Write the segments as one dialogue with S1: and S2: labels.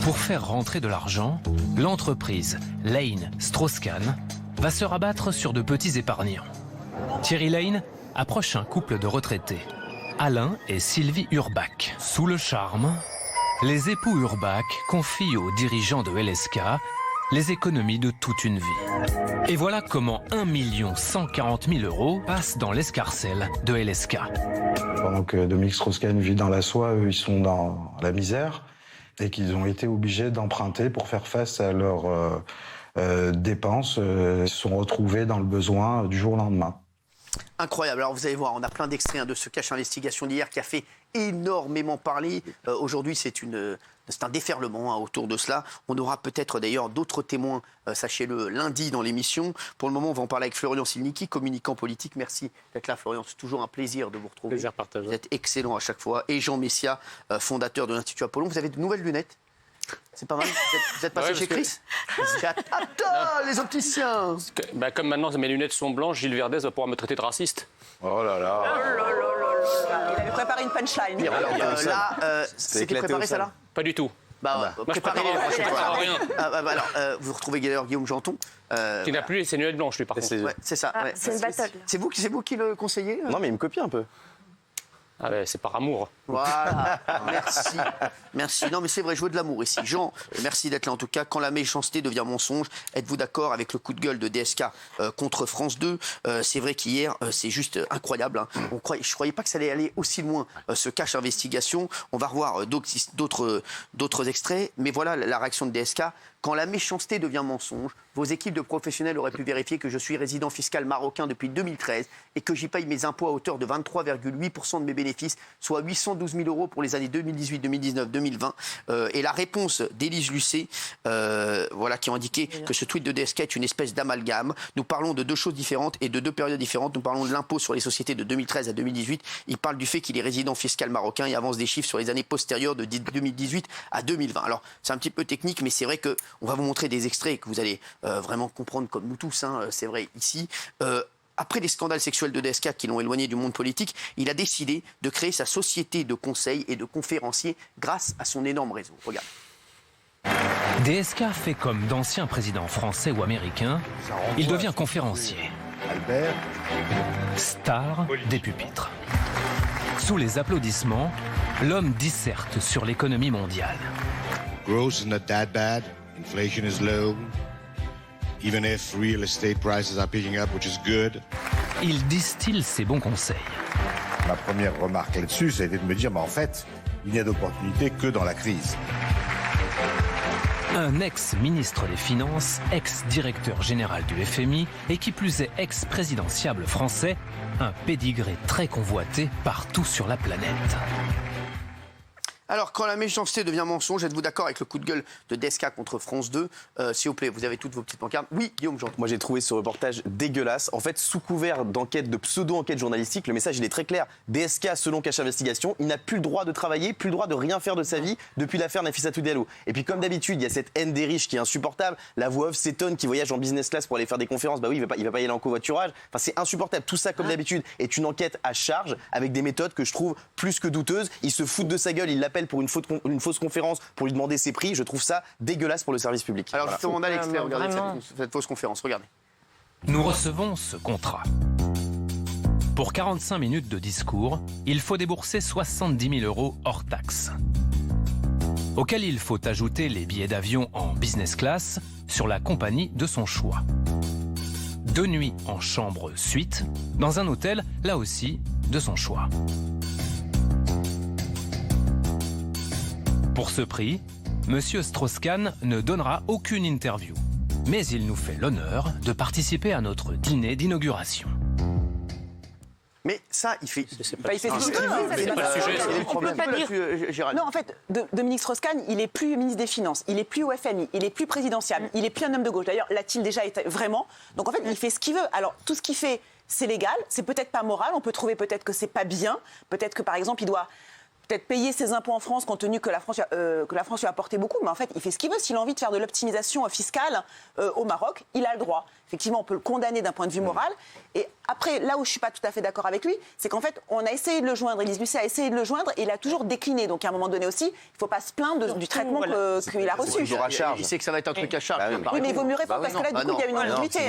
S1: Pour faire rentrer de l'argent, l'entreprise Lane Strauss-Kahn va se rabattre sur de petits épargnants. Thierry Lane approche un couple de retraités, Alain et Sylvie Urbach. Sous le charme, les époux Urbach confient aux dirigeants de LSK les économies de toute une vie. Et voilà comment 1 140 000 € passent dans l'escarcelle de LSK.
S2: Pendant que Dominique Strauss-Kahn vit dans la soie, eux, ils sont dans la misère et qu'ils ont été obligés d'emprunter pour faire face à leurs dépenses. Ils se sont retrouvés dans le besoin du jour au lendemain.
S3: Incroyable. Alors vous allez voir, on a plein d'extraits de ce cache investigation d'hier qui a fait énormément parler. Aujourd'hui, c'est un déferlement autour de cela. On aura peut-être d'ailleurs d'autres témoins, sachez-le, lundi dans l'émission. Pour le moment, on va en parler avec Florian Silnicki, communicant politique. Merci d'être là, Florian. C'est toujours un plaisir de vous retrouver.
S4: Plaisir partagé.
S3: Vous êtes excellent à chaque fois. Et Jean Messia, fondateur de l'Institut Apollon. Vous avez de nouvelles lunettes? C'est pas mal. Vous êtes passé chez Chris? Attends, les opticiens.
S4: Comme maintenant mes lunettes sont blanches, Gilles Verdez va pouvoir me traiter de raciste.
S2: Oh là là.
S5: Il avait préparé une punchline.
S3: Alors là, c'était préparé ça là?
S4: Pas du tout.
S3: Moi, je prépare
S4: rien.
S3: Alors, vous retrouvez d'ailleurs Guillaume Janton.
S4: Qui n'a plus ses lunettes blanches, lui, par contre.
S3: Ouais, c'est ça.
S6: Ah, c'est une battle.
S3: C'est vous qui le conseillez?
S7: Non, mais il me copie un peu.
S4: Ah ouais, c'est par amour.
S3: Voilà, merci. Non, mais c'est vrai, je veux de l'amour ici. Jean, merci d'être là en tout cas. Quand la méchanceté devient mensonge, êtes-vous d'accord avec le coup de gueule de DSK contre France 2? C'est vrai qu'hier, c'est juste incroyable. Hein. Je ne croyais pas que ça allait aller aussi loin, ce cache investigation. On va revoir d'autres extraits. Mais voilà la réaction de DSK. Quand la méchanceté devient mensonge, vos équipes de professionnels auraient pu vérifier que je suis résident fiscal marocain depuis 2013 et que j'y paye mes impôts à hauteur de 23,8% de mes bénéfices, soit 812 000 € pour les années 2018, 2019, 2020. Et la réponse d'Élise Lucet, qui a indiqué que ce tweet de DSK est une espèce d'amalgame. Nous parlons de deux choses différentes et de deux périodes différentes. Nous parlons de l'impôt sur les sociétés de 2013 à 2018. Il parle du fait qu'il est résident fiscal marocain et avance des chiffres sur les années postérieures de 2018 à 2020. Alors, c'est un petit peu technique, mais c'est vrai que on va vous montrer des extraits que vous allez vraiment comprendre comme nous tous, hein, c'est vrai ici. Après les scandales sexuels de DSK qui l'ont éloigné du monde politique, il a décidé de créer sa société de conseil et de conférenciers grâce à son énorme réseau. Regarde.
S1: DSK fait comme d'anciens présidents français ou américains, il devient conférencier.
S2: Albert.
S1: Star des pupitres. Sous les applaudissements, l'homme disserte sur l'économie mondiale.
S8: Growth is not that bad. Inflation is low. Even if real estate prices are picking up, which is good.
S1: Il distille ses bons conseils.
S8: Ma première remarque là-dessus, ça a été de me dire, en fait, il n'y a d'opportunité que dans la crise.
S1: Un ex-ministre des Finances, ex-directeur général du FMI et qui plus est ex-présidentiable français, un pédigré très convoité partout sur la planète.
S3: Alors, quand la méchanceté devient mensonge, êtes-vous d'accord avec le coup de gueule de DSK contre France 2? S'il vous plaît, vous avez toutes vos petites pancartes. Oui, Guillaume Janton.
S7: Moi, j'ai trouvé ce reportage dégueulasse. En fait, sous couvert d'enquête, de pseudo-enquête journalistique, le message, il est très clair. DSK, selon Cache Investigation, il n'a plus le droit de travailler, plus le droit de rien faire de sa vie depuis l'affaire Nafissatou Diallo. Et puis, comme d'habitude, il y a cette haine des riches qui est insupportable. La voix off s'étonne qui voyage en business class pour aller faire des conférences. Bah oui, il va pas y aller en covoiturage. Enfin, c'est insupportable. Tout ça, comme d'habitude, est une enquête à charge avec des méthodes que je trouve plus que douteuses. Ils se foutent de sa gueule, ils l'appellent pour une fausse conférence pour lui demander ses prix. Je trouve ça dégueulasse pour le service public.
S3: Alors,
S7: Voilà.
S3: justement, on a l'extrait, regardez cette fausse conférence, regardez.
S1: Nous recevons ce contrat. Pour 45 minutes de discours, il faut débourser 70 000 € hors taxes. Auquel il faut ajouter les billets d'avion en business class sur la compagnie de son choix. 2 nuits en chambre suite, dans un hôtel, là aussi, de son choix. Pour ce prix, M. Strauss-Kahn ne donnera aucune interview. Mais il nous fait l'honneur de participer à notre dîner d'inauguration.
S3: Mais ça, il fait...
S5: Il fait tout ce qu'il veut.
S4: C'est pas le sujet.
S5: On peut pas dire.
S3: Gérald.
S5: Non, en fait, Dominique Strauss-Kahn, il est plus ministre des Finances, il est plus au FMI, il est plus présidentiable, il est plus un homme de gauche. D'ailleurs, l'a-t-il déjà été vraiment? Donc en fait, il fait ce qu'il veut. Alors tout ce qu'il fait, c'est légal, c'est peut-être pas moral. On peut trouver peut-être que c'est pas bien, peut-être que par exemple, il doit peut-être payer ses impôts en France, compte tenu que la France lui a apporté beaucoup, mais en fait, il fait ce qu'il veut. S'il a envie de faire de l'optimisation fiscale au Maroc, il a le droit. Effectivement, on peut le condamner d'un point de vue moral. Et après, là où je ne suis pas tout à fait d'accord avec lui, c'est qu'en fait, on a essayé de le joindre, Élise Lucet a essayé de le joindre, et il a toujours décliné. Donc, à un moment donné aussi, il ne faut pas se plaindre du traitement qu'il a reçu.
S3: Il sait que ça va être un truc à charge.
S5: Oui, mais il vaut mieux répondre, parce que là, du coup, il y a une ambiguïté.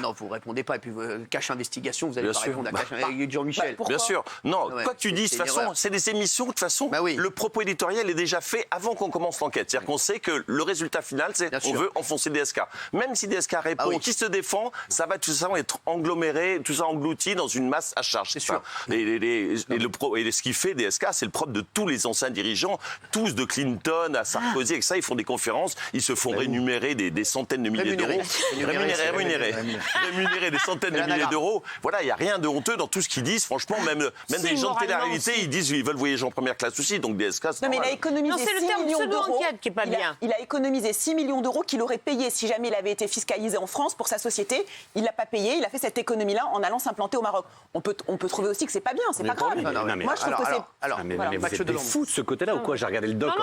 S3: Non, vous ne répondez pas. Et puis, cache investigation, vous n'allez pas répondre à cache avec Jean-Michel.
S6: Bien sûr. Non, quoi que tu dises, de toute façon, c'est des émissions, de toute façon, le propos éditorial est déjà fait avant qu'on commence l'enquête. C'est-à-dire qu'on sait que le résultat final, c'est qu'on veut enfoncer DSK. Même si DSK répond, qui se défend, ça va tout ça être engloméré, tout ça englouti dans une masse à charge. C'est sûr. Et ce qui fait DSK, c'est le propre de tous les anciens dirigeants, tous de Clinton à Sarkozy, et que ça, ils font des conférences, ils se font rémunérer des centaines de milliers d'euros. Rémunérer des centaines de milliers d'euros. Voilà, il n'y a rien de honteux dans tout ce qu'ils disent. Franchement, même des gens de télé-réalité, ils disent qu'ils veulent voyager en première classe aussi. Donc DSK, c'est
S5: mais il a économisé 6 millions d'euros.
S9: Qui est pas bien.
S5: Il a économisé 6 millions d'euros qu'il aurait payé si jamais il avait été fiscalisé en France pour sa société. Il l'a pas payé. Il a fait cette économie-là en allant s'implanter au Maroc. On peut trouver aussi que c'est pas bien. C'est pas grave. Moi, je trouve que c'est.
S10: Mais vous êtes des fous de ce côté-là ou quoi? J'ai regardé le doc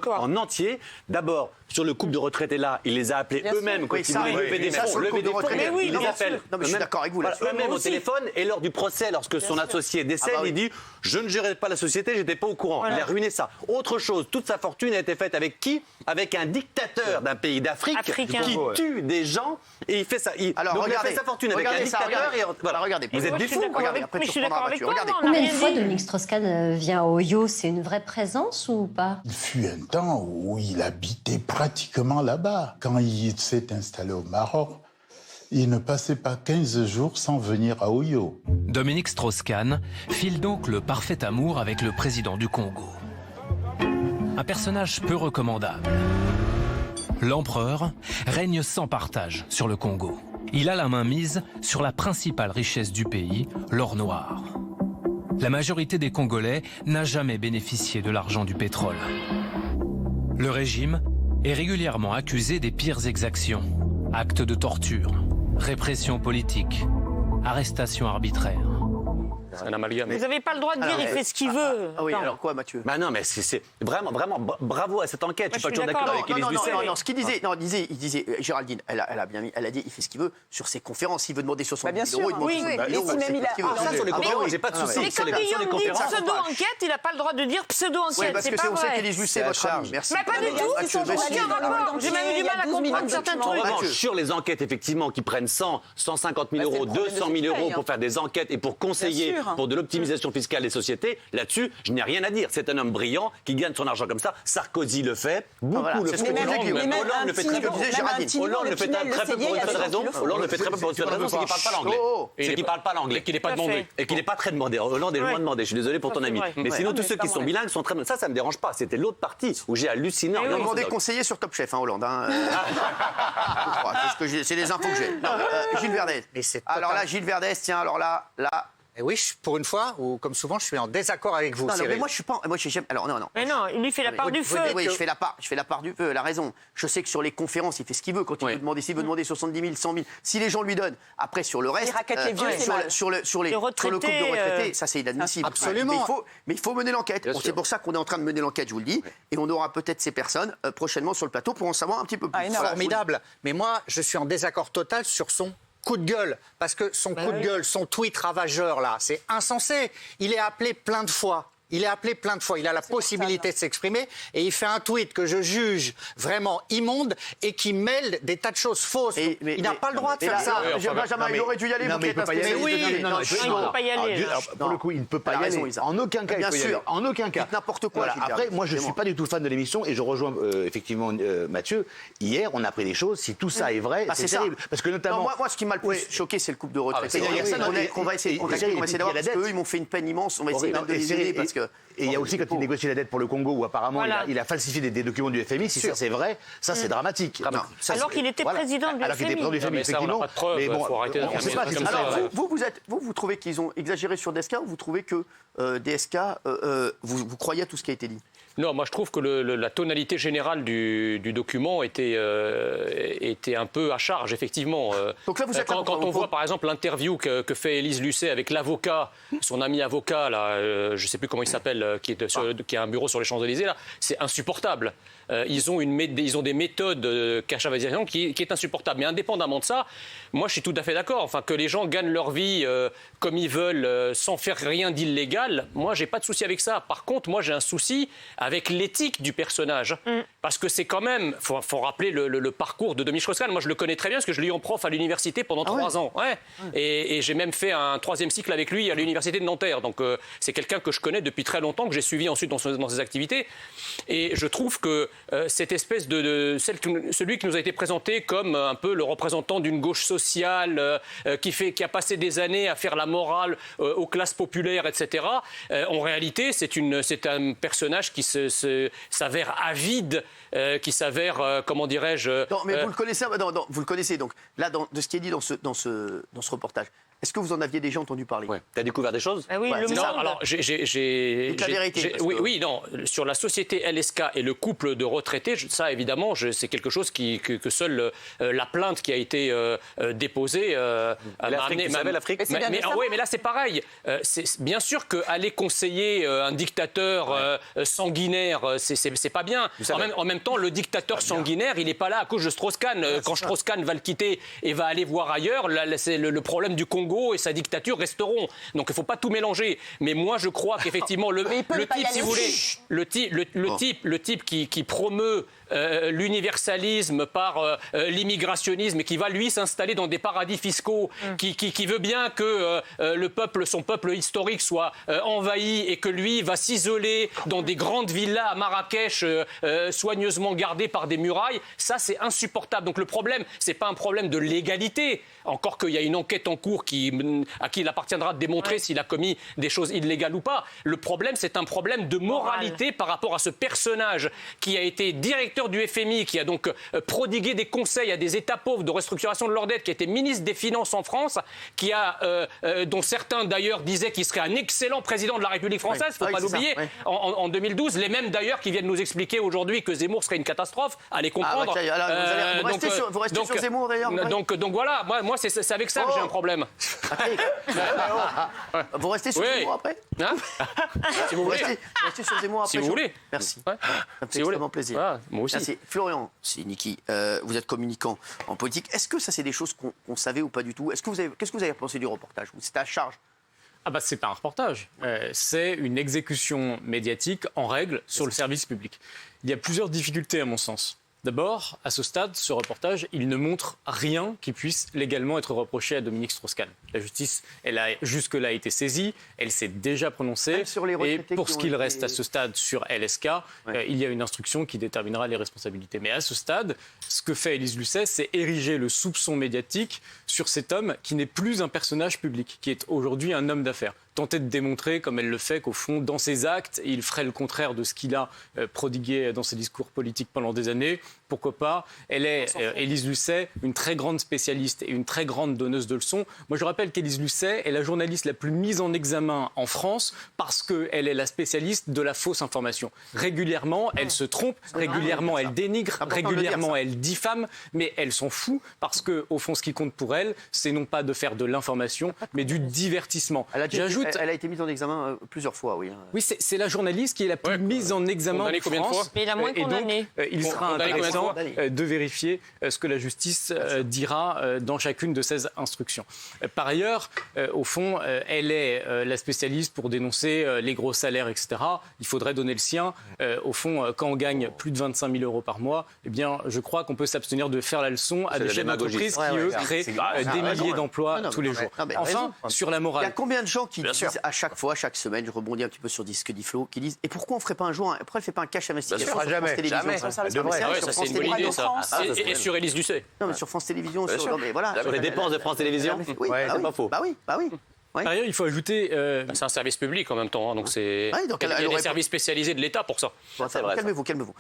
S10: en entier. D'abord, sur le couple de retraités là, il les a appelés eux-mêmes quand ils voulaient lever des fonds. Il les appelle.
S3: Non, mais je suis d'accord avec vous là.
S10: Eux-mêmes au téléphone. Et lors du procès, lorsque son associé décède, il dit « Je ne gérais pas la société, j'étais pas au courant. » Il a ruiné ça. Autre chose, toute sa fortune a été faite avec qui? Avec un dictateur d'un pays d'Afrique qui tue des gens et il fait ça. Donc il a fait sa fortune avec un dictateur et voilà.
S3: Regardez.
S10: Vous êtes des fous.
S9: Je suis d'accord avec toi.
S11: Combien de fois Dominique Strauss-Kahn vient au Oyo? C'est une vraie présence ou pas?
S12: Il fut un temps où il habitait pratiquement là-bas. Quand il s'est installé au Maroc, il ne passait pas 15 jours sans venir à Oyo.
S1: Dominique Strauss-Kahn file donc le parfait amour avec le président du Congo. Un personnage peu recommandable. L'empereur règne sans partage sur le Congo. Il a la main mise sur la principale richesse du pays, l'or noir. La majorité des Congolais n'a jamais bénéficié de l'argent du pétrole. Le régime est régulièrement accusé des pires exactions. Actes de torture, répression politique, arrestation arbitraire.
S4: C'est un amalgame.
S9: Vous n'avez pas le droit de dire il fait ce qu'il veut.
S3: Ah oui, alors quoi, Mathieu?
S10: Bah non, mais c'est vraiment bravo à cette enquête. Je suis pas toujours d'accord avec Élise Lucet.
S3: Non, ce qu'il disait, il disait, Géraldine, elle a dit, il fait ce qu'il veut sur ses conférences. Il veut demander 70 000 euros, il demande 70 000 euros.
S10: Ça, sur les conférences, j'ai pas de souci.
S9: Mais quand Guillaume dit pseudo-enquête, il n'a pas le droit de dire pseudo-enquête.
S3: Parce que c'est on sait qu'Élise Lucet, votre ami. Merci.
S9: Mais pas du tout. J'ai même eu du mal à comprendre certains trucs.
S10: En revanche, sur les enquêtes, effectivement, qui prennent 100, 150 000 euros, 200 000 euros pour faire des enquêtes et pour conseiller, pour de l'optimisation fiscale des sociétés, là-dessus, je n'ai rien à dire. C'est un homme brillant qui gagne son argent comme ça. Sarkozy le fait, beaucoup le font. Hollande le fait très peu. Hollande le fait très peu pour une seule raison. Hollande le fait très peu pour une seule raison, c'est qu'il parle pas l'anglais. C'est qu'il parle pas l'anglais.
S4: Et qu'il n'est pas demandé.
S10: Et qu'il n'est pas très demandé. Hollande est loin demandé. Je suis désolé pour ton ami. Mais sinon, tous ceux qui sont bilingues sont très. Ça me dérange pas. C'était l'autre partie où j'ai halluciné.
S3: Il a demandé conseiller sur Top Chef, Hollande. C'est les infos que j'ai. Gilles Verdez. Alors là, Gilles Verdez, tiens, alors là.
S13: Et oui, pour une fois, ou comme souvent, je suis en désaccord avec vous.
S3: Non, mais moi je suis pas. Moi j'aime. Alors non.
S9: Mais non, il lui fait la part du feu.
S3: Oui, je fais la part du feu. Elle a raison. Je sais que sur les conférences, il fait ce qu'il veut. Quand il veut demander, s'il veut demander 70 000, 100 000, si les gens lui donnent. Après sur le reste, sur le couple de retraités, ça c'est inadmissible.
S13: Absolument.
S3: Mais il faut mener l'enquête. C'est pour ça qu'on est en train de mener l'enquête, je vous le dis. Et on aura peut-être ces personnes prochainement sur le plateau pour en savoir un petit peu plus.
S13: Formidable. Mais moi, je suis en désaccord total sur son coup de gueule, parce que son coup de gueule, son tweet ravageur là, c'est insensé. Il est appelé plein de fois. Il a la possibilité de s'exprimer et il fait un tweet que je juge vraiment immonde et qui mêle des tas de choses fausses. Il n'a pas le droit de faire ça.
S3: Benjamin, il aurait dû y aller.
S13: Non, mais il ne peut pas y aller.
S9: Il ne peut pas y aller.
S14: Pour le coup, il ne peut pas y aller. En aucun cas, il peut y aller. En aucun cas.
S3: N'importe quoi.
S14: Après, moi, je ne suis pas du tout fan de l'émission et je rejoins effectivement Mathieu. Hier, on a appris des choses. Si tout ça est vrai, c'est terrible. Parce que notamment.
S3: Moi, ce qui m'a le plus choqué, c'est le couple de retraités. On va essayer de voir parce qu'eux, ils m'ont fait une peine immense. On va essayer de les aider parce que.
S14: Et il y a aussi quand il négocie la dette pour le Congo où apparemment il a falsifié des documents du FMI. Si ça c'est vrai, ça c'est dramatique.
S9: Alors qu'il était président du FMI.
S14: Alors qu'il était président du FMI, effectivement.
S4: Mais bon, faut arrêter de faire ça comme ça.
S3: Alors vous trouvez qu'ils ont exagéré sur DSK ou vous trouvez que DSK, vous croyez à tout ce qui a été dit?
S4: Non, moi je trouve que la tonalité générale du document était un peu à charge, effectivement.
S3: Donc là, vous êtes
S4: quand on voit par exemple l'interview que fait Élise Lucet avec l'avocat, son ami avocat, là, je ne sais plus comment il s'appelle, qui a un bureau sur les Champs-Élysées, là, c'est insupportable. Ils ont des méthodes de cachavalisation qui est insupportable. Mais indépendamment de ça, moi je suis tout à fait d'accord. Enfin, que les gens gagnent leur vie comme ils veulent, sans faire rien d'illégal, moi j'ai pas de souci avec ça. Par contre, moi j'ai un souci avec l'éthique du personnage. Parce que c'est quand même, faut rappeler le parcours de Dominique Strauss-Kahn. Moi je le connais très bien parce que je l'ai eu en prof à l'université pendant 3 ans. Ouais. Et j'ai même fait un 3e cycle avec lui à l'université de Nanterre. Donc c'est quelqu'un que je connais depuis très longtemps, que j'ai suivi ensuite dans ses activités. Et je trouve que cette espèce celui qui nous a été présenté comme un peu le représentant d'une gauche sociale qui a passé des années à faire la morale aux classes populaires, etc. En réalité, c'est un personnage qui s'avère avide, qui s'avère, comment dirais-je...
S3: Non, mais vous le connaissez, vous le connaissez. Donc là, de ce qui est dit dans ce reportage, est-ce que vous en aviez déjà entendu parler?
S10: Tu as découvert des choses?
S9: Oui,
S3: ouais,
S9: le monde.
S3: Alors,
S4: la vérité. Oui, non. Sur la société LSK et le couple de retraités, ça, évidemment, c'est quelque chose que seule la plainte qui a été déposée
S10: l'Afrique, vous savez, l'Afrique.
S4: Mais là, c'est pareil. Bien sûr qu'aller conseiller un dictateur sanguinaire, c'est pas bien. En même temps, le dictateur sanguinaire, il n'est pas là à cause de Strauss-Kahn. Quand Strauss-Kahn va le quitter et va aller voir ailleurs, c'est le problème du Congo et sa dictature resteront. Donc il ne faut pas tout mélanger. Mais moi je crois qu'effectivement le type, si vous voulez, le type qui promeut l'universalisme par l'immigrationnisme et qui va lui s'installer dans des paradis fiscaux, qui veut bien que son peuple historique soit envahi et que lui va s'isoler dans des grandes villas à Marrakech soigneusement gardées par des murailles, ça c'est insupportable. Donc le problème, c'est pas un problème de légalité, encore qu'il y a une enquête en cours à qui il appartiendra de démontrer s'il a commis des choses illégales ou pas. Le problème, c'est un problème de moralité par rapport à ce personnage qui a été directeur du FMI, qui a donc prodigué des conseils à des États pauvres de restructuration de leur dette, qui a été ministre des Finances en France, dont certains d'ailleurs disaient qu'il serait un excellent président de la République française, il ne faut pas l'oublier, en 2012. Les mêmes d'ailleurs qui viennent nous expliquer aujourd'hui que Zemmour serait une catastrophe, allez comprendre.
S3: Vous restez sur Zemmour d'ailleurs.
S4: Donc voilà, moi c'est avec ça que j'ai un problème.
S3: Vous restez sur Zemmour après,
S4: si vous voulez.
S3: Restez sur Zemmour après.
S4: Si vous voulez.
S3: Merci. Ça me fait extrêmement plaisir.
S4: Voilà, moi aussi.
S3: Merci. Florian, c'est Niki. Vous êtes communicant en politique. Est-ce que ça, c'est des choses qu'on savait ou pas du tout? Qu'est-ce que vous avez pensé du reportage? C'était à charge?
S15: C'est pas un reportage. C'est une exécution médiatique en règle sur le service public. Il y a plusieurs difficultés à mon sens. D'abord, à ce stade, ce reportage, il ne montre rien qui puisse légalement être reproché à Dominique Strauss-Kahn. La justice, elle a jusque-là été saisie, elle s'est déjà prononcée. Et pour ce qu'il reste à ce stade sur LSK, il y a une instruction qui déterminera les responsabilités. Mais à ce stade, ce que fait Élise Lucet, c'est ériger le soupçon médiatique sur cet homme qui n'est plus un personnage public, qui est aujourd'hui un homme d'affaires. Tenter de démontrer, comme elle le fait, qu'au fond, dans ses actes, il ferait le contraire de ce qu'il a prodigué dans ses discours politiques pendant des années. Pourquoi pas? Elle est, Élise Lucet, une très grande spécialiste et une très grande donneuse de leçons. Moi, je rappelle qu'Élise Lucet est la journaliste la plus mise en examen en France parce qu'elle est la spécialiste de la fausse information. Régulièrement, elle se trompe, régulièrement, elle dénigre, régulièrement, elle diffame, mais elle s'en fout parce qu'au fond, ce qui compte pour elle, c'est non pas de faire de l'information, mais du divertissement.
S3: Elle a été mise en examen plusieurs fois, oui.
S15: Oui, c'est la journaliste qui est la plus mise en examen en France.
S9: Mais la moins condamnée.
S15: Et donc, il sera intéressant de vérifier ce que la justice dira dans chacune de ces instructions. Par ailleurs, au fond, elle est la spécialiste pour dénoncer les gros salaires, etc. Il faudrait donner le sien. Au fond, quand on gagne plus de 25 000 euros par mois, eh bien, je crois qu'on peut s'abstenir de faire la leçon à des chefs d'entreprise qui, eux, créent des milliers d'emplois tous les jours. Enfin, sur la morale.
S3: Il y a combien de gens qui disent à chaque fois, chaque semaine, je rebondis un petit peu sur ce que dit Flo, qui disent et pourquoi on ne ferait pas un jour, pourquoi elle ne fait pas un cash investigation sur France Télévisions?
S4: Ça, c'est une bonne idée, ça. Et sur Élise Lucet.
S3: Non, mais sur France Télévisions, sur les dépenses de France
S10: Télévisions.
S3: Oui, c'est pas faux. Bah oui.
S15: Par ailleurs, il faut ajouter...
S4: C'est un service public en même temps, donc c'est... il y a des services spécialisés de l'État pour ça.
S3: Calmez-vous.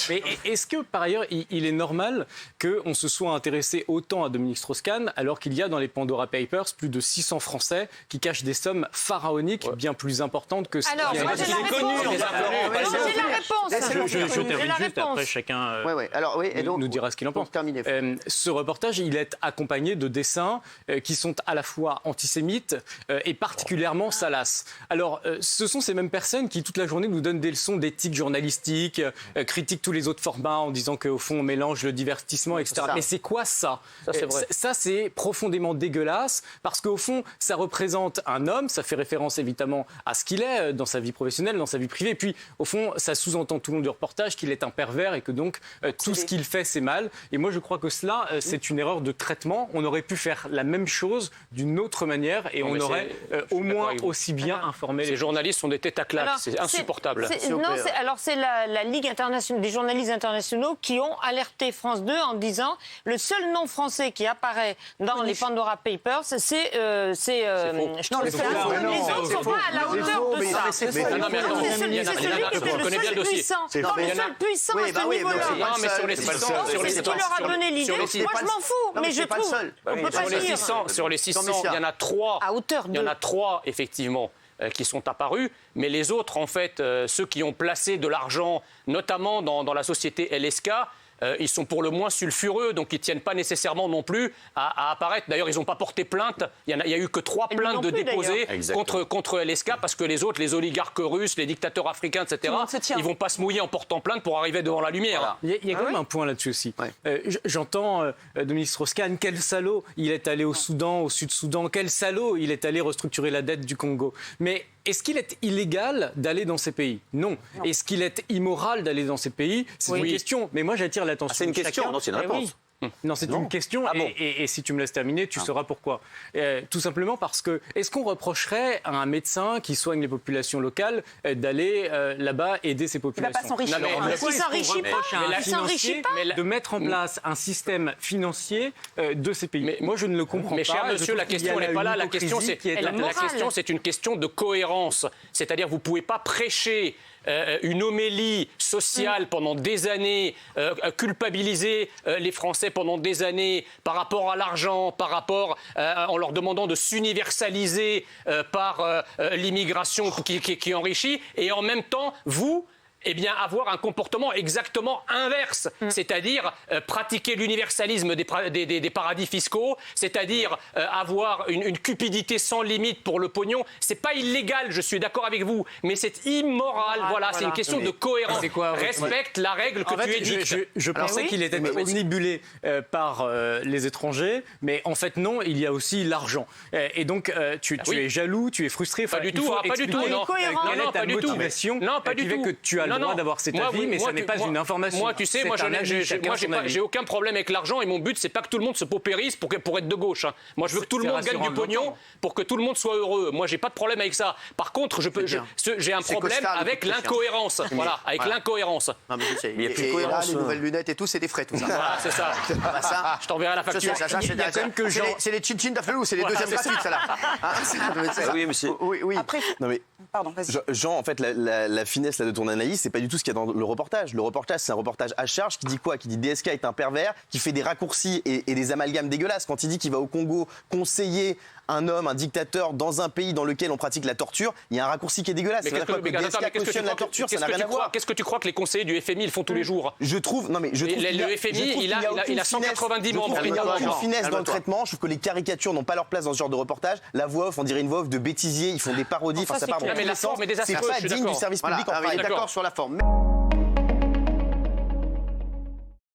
S15: Mais est-ce que, par ailleurs, il est normal qu'on se soit intéressé autant à Dominique Strauss-Kahn alors qu'il y a dans les Pandora Papers plus de 600 Français qui cachent des sommes pharaoniques bien plus importantes que ce
S9: Alors,
S15: qui
S9: moi, j'ai la réponse.
S15: Je termine juste, après chacun nous dira ce qu'il en pense. Ce reportage, il est accompagné de dessins qui sont à la fois antisémites et particulièrement salaces. Alors, ce sont ces mêmes personnes qui, toute la journée, nous donnent des leçons d'éthique journalistique, critiquent tous les autres formats en disant qu'au fond, on mélange le divertissement, etc. Mais c'est quoi ça? Ça, c'est profondément dégueulasse parce qu'au fond, ça représente un homme, ça fait référence évidemment à ce qu'il est dans sa vie professionnelle, dans sa vie privée. Et puis, au fond, ça sous-entend tout le long du reportage qu'il est un pervers et que donc tout ce qu'il fait, c'est mal. Et moi, je crois que cela, c'est une erreur de traitement. On aurait pu faire la même chose d'une autre manière et on aurait au moins aussi bien informé
S4: les journalistes sont des têtes à claque, c'est insupportable.
S9: C'est la Ligue internationale des journalistes internationaux qui ont alerté France 2 en disant le seul nom français qui apparaît dans les Pandora Papers, c'est Strauss-Kahn. Les autres ne sont pas à la hauteur de ça. C'est celui le seul puissant. Comme le seul puissant à ce niveau-là.
S4: Non, mais sur les 600,
S9: c'est ce qui leur a donné l'idée. Moi, je m'en fous, mais je trouve.
S4: Sur les 600, il y en a 3.
S9: À hauteur de.
S4: Il y en a 3, effectivement, qui sont apparus, mais les autres, en fait, ceux qui ont placé de l'argent, notamment dans la société LSK, ils sont pour le moins sulfureux, donc ils ne tiennent pas nécessairement non plus à apparaître. D'ailleurs, ils n'ont pas porté plainte. Il n'y a eu que 3 plaintes de déposées contre LSK, parce que les autres, les oligarques russes, les dictateurs africains, etc., ils ne vont pas se mouiller en portant plainte pour arriver devant la lumière.
S15: Voilà. Il y a quand même un point là-dessus aussi. J'entends Dominique Strauss-Kahn, quel salaud, il est allé au Soudan, au Sud-Soudan, quel salaud, il est allé restructurer la dette du Congo. Mais est-ce qu'il est illégal d'aller dans ces pays? Non. Est-ce qu'il est immoral d'aller dans ces pays? C'est une question. Mais moi, j'attire l'attention.
S10: C'est une question, non, c'est une réponse.
S15: Non, c'est une question, et si tu me laisses terminer, tu sauras pourquoi. Tout simplement parce que, est-ce qu'on reprocherait à un médecin qui soigne les populations locales d'aller là-bas aider ces populations?
S5: Il ne
S9: s'enrichit pas.
S15: De mettre en place un système financier de ces pays.
S4: Mais
S15: moi, je ne le comprends pas.
S4: Mais cher monsieur, la question n'est pas là. La question, c'est une question de cohérence. C'est-à-dire, vous ne pouvez pas prêcher une homélie sociale pendant des années, culpabiliser les Français pendant des années par rapport à l'argent, par rapport en leur demandant de s'universaliser par l'immigration qui enrichit, et en même temps, avoir un comportement exactement inverse, c'est-à-dire pratiquer l'universalisme des paradis fiscaux, c'est-à-dire avoir une cupidité sans limite pour le pognon. C'est pas illégal, je suis d'accord avec vous, mais c'est immoral. Voilà, c'est une question de cohérence. Respecte la règle que tu édictes.
S15: Je pensais qu'il était omnibulé par les étrangers, mais en fait non, il y a aussi l'argent. Et donc tu es jaloux, tu es frustré.
S4: Pas du tout, pas du tout.
S15: Non, pas du tout. Non, pas du tout. Que tu as le droit d'avoir cet avis, mais ça n'est pas une information.
S4: Moi, tu sais, j'ai aucun problème avec l'argent, et mon but, c'est pas que tout le monde se paupérise pour être de gauche. Moi, je veux que tout le monde gagne du pognon pour que tout le monde soit heureux. Moi, j'ai pas de problème avec ça. Par contre, j'ai un problème avec l'incohérence. Voilà, avec l'incohérence.
S3: Non, mais je sais. Les nouvelles lunettes et tout, c'est des frais, tout ça.
S4: Voilà, c'est ça. Je t'enverrai la facture.
S3: C'est les chin-chin d'Aflelou, c'est les deuxièmes gratuites, ça là.
S7: Oui, monsieur.
S5: Oui. Après,
S7: non mais,
S5: pardon, vas-y.
S7: Jean, en fait, la finesse là, de ton analyse, c'est pas du tout ce qu'il y a dans le reportage. Le reportage, c'est un reportage à charge qui dit quoi? Qui dit DSK est un pervers, qui fait des raccourcis et des amalgames dégueulasses. Quand il dit qu'il va au Congo conseiller un homme, un dictateur, dans un pays dans lequel on pratique la torture, il y a un raccourci qui est dégueulasse.
S4: Mais
S7: DSK la torture, ça n'a rien à voir.
S4: Qu'est-ce que tu crois que les conseillers du FMI ils font tous les jours?
S7: Je trouve
S4: le FMI, il a 190 membres.
S7: Il y a aucune finesse dans le traitement. Je trouve que les caricatures n'ont pas leur place dans ce genre de reportage. La voix off, on dirait une voix off de bêtisier. Ils font des parodies. Enfin, ça part dans tous les sens. C'est pas digne du service public en
S3: d'accord sur la forme.